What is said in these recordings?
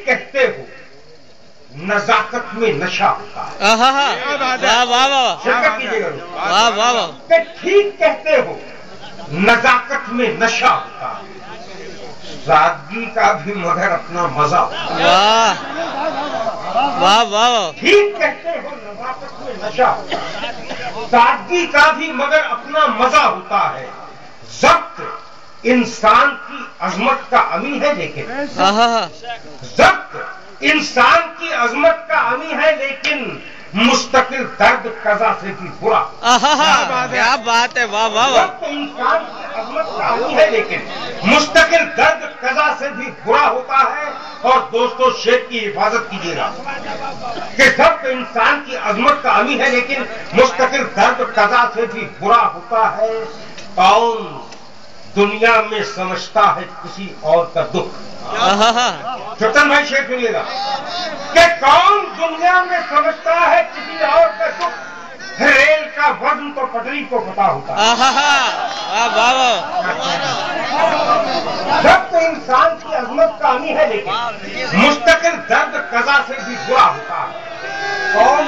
کہتے ہو نزاکت میں نشہ ہوتا ہے. واہ واہ واہ شرکت کیجیے واہ واہ واہ. کہ ٹھیک کہتے ہو نزاکت میں نشہ ہوتا ہے. سادگی کا بھی مگر اپنا مزہ ہوتا ہے. واہ واہ واہ. ٹھیک کہتے ہو نزاکت میں نشہ ہوتا ہے. سادگی کا بھی مگر اپنا مزہ ہوتا ہے. ضبط انسان کی عظمت کا امی ہے لیکن ضبط انسان کی عظمت کا امی ہے لیکن مستقل درد قضا سے بھی برا. کیا بات ہے. واہ واہ واہ. ضبط انسان کی عظمت کا امی ہے لیکن مستقل درد قضا سے بھی برا ہوتا ہے. اور دوستو شیر کی حفاظت کیجیے گا کہ ضبط انسان کی عظمت کا امی ہے لیکن مستقل درد قضا سے بھی برا ہوتا ہے. کون دنیا میں سمجھتا ہے کسی اور کا دکھ. چتن بھائی شیر سنیے گا کہ کون دنیا میں سمجھتا ہے کسی اور کا دکھ. ریل کا وزن تو پٹری کو پتا ہوتا ہے. ضبط انسان کی عظمت کا امی ہے لیکن مستقل درد قضا سے بھی برا ہوتا ہے. کون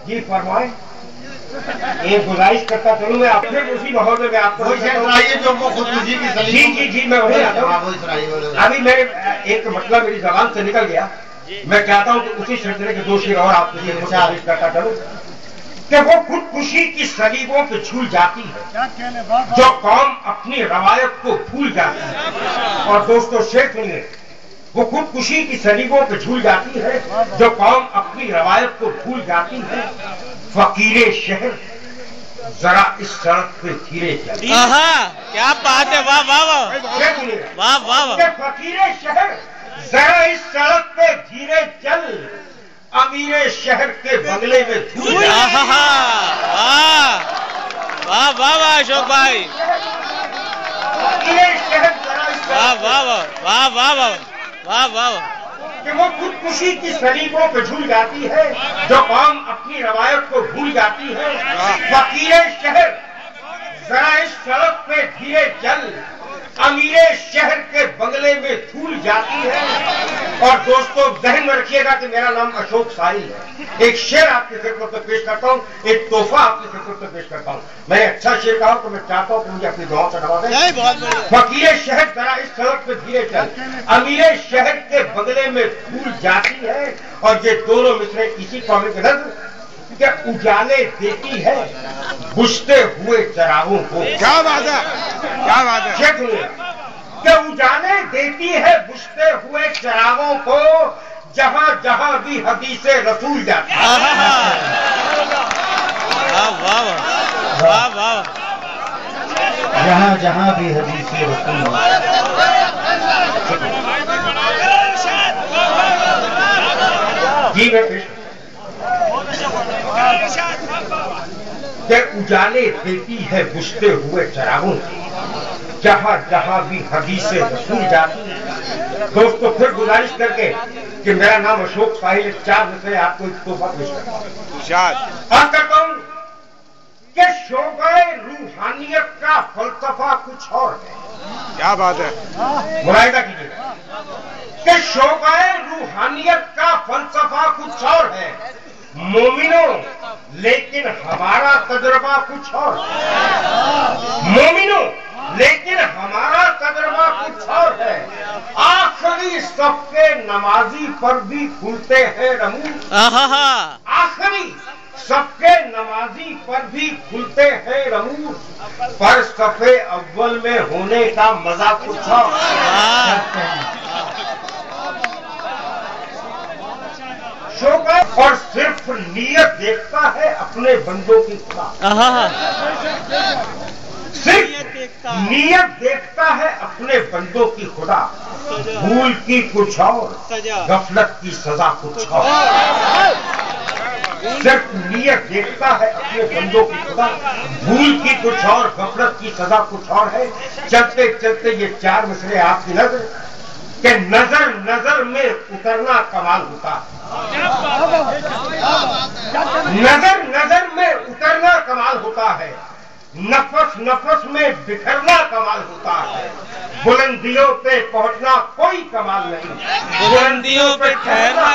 جی فرمائے. ایک گزارش کرتا چلوں میں آپ پھر اسی ماحول میں آپ کو جی میں وہی آتا ہوں. ابھی میں ایک مطلب میری زبان سے نکل گیا. میں چاہتا ہوں کہ اسی سلسلے کے 2 شعر اور آپ کے لیے گزارش کرتا چلوں کہ وہ خودکشی کی صلیبوں پہ جھول جاتی ہے جو قوم اپنی روایت کو بھول جاتی ہے. اور دوستو شعر سنیے. وہ خودکشی کی صلیبوں پہ جھول جاتی ہے جو قوم اپنی روایت کو بھول جاتی ہے. فقیر شہر ذرا اس سڑک پہ دھیرے چل. کیا بات ہے. واہ واہ واہ واہ واہ واہ. فقیر شہر ذرا اس سڑک پہ دھیرے چل امیر شہر کے بنگلے میں دھول. واہ واہ واہ اشوک بھائی. فقیر شہر ذرا اس واہ واہ واہ واہ واہ واہ واہ. کہ وہ خودکشی کی صلیبوں پہ جھول جاتی ہے جو قوم اپنی روایت کو بھول جاتی ہے. فقیر شہر ذرا اس سڑک پہ دھیرے چل امیر شہر کے بنگلے میں دھول جاتی ہے. اور دوستو ذہن میں رکھیے گا کہ میرا نام اشوک ساحل ہے. ایک شعر آپ کی خدمت میں پیش کرتا ہوں. ایک تحفہ آپ کی خدمت میں پیش کرتا ہوں. میں نے اچھا شعر کہا تو میں چاہتا ہوں کہ مجھے اپنی دعاؤں سے نوازیں. فقیر شہر ذرا اس سڑک پہ دھیرے چل امیر شہر کے بنگلے میں دھول جاتی ہے. اور یہ دونوں مصرے اسی قوم کے نظر کہ اجالے دیتی ہے بجھتے ہوئے چراغوں کو. کیا بات ہے. کیا بات ہے. کہ اجالے دیتی ہے بجھتے ہوئے چراغوں کو جہاں جہاں بھی حدیث رسول جاتی ہے. واہ واہ. جہاں جہاں بھی حدیث رسول جی میں پیش کہ اجالے دیتی ہے بجھتے ہوئے چراغوں کی جہاں جہاں بھی حدیث رسول جاتی ہے. دوستو پھر گزارش کر کے کہ میرا نام اشوک ساحل 4 مصرے آپ کو ایک تحفہ پیش کرتا ہوں کہ شعبہ روحانیت کا فلسفہ کچھ اور ہے. کیا بات ہے. ملاحظہ کیجیے کہ شعبہ روحانیت کا فلسفہ کچھ اور ہے. مومنوں لیکن ہمارا تجربہ کچھ اور ہے. مومنوں لیکن ہمارا تجربہ کچھ اور ہے. آخری صف کے نمازی پر بھی کھلتے ہیں رموز. آخری صف کے نمازی پر بھی کھلتے ہیں رموز پر صف اول میں ہونے کا مزہ کچھ اور. اور صرف نیت دیکھتا ہے اپنے بندوں کی خدا. صرف نیت دیکھتا ہے اپنے بندوں کی خدا. بھول کی کچھ اور غفلت کی سزا کچھ اور. صرف نیت دیکھتا ہے اپنے بندوں کی خدا. بھول کی کچھ اور غفلت کی سزا کچھ اور ہے. چلتے چلتے یہ 4 مصرے آپ کی نظر کہ نظر نظر میں اترنا کمال ہوتا ہے. نظر نظر میں اترنا کمال ہوتا ہے. نفس نفس میں بکھرنا کمال ہوتا ہے. بلندیوں پہ پہنچنا کوئی کمال نہیں، بلندیوں پہ ٹھہرنا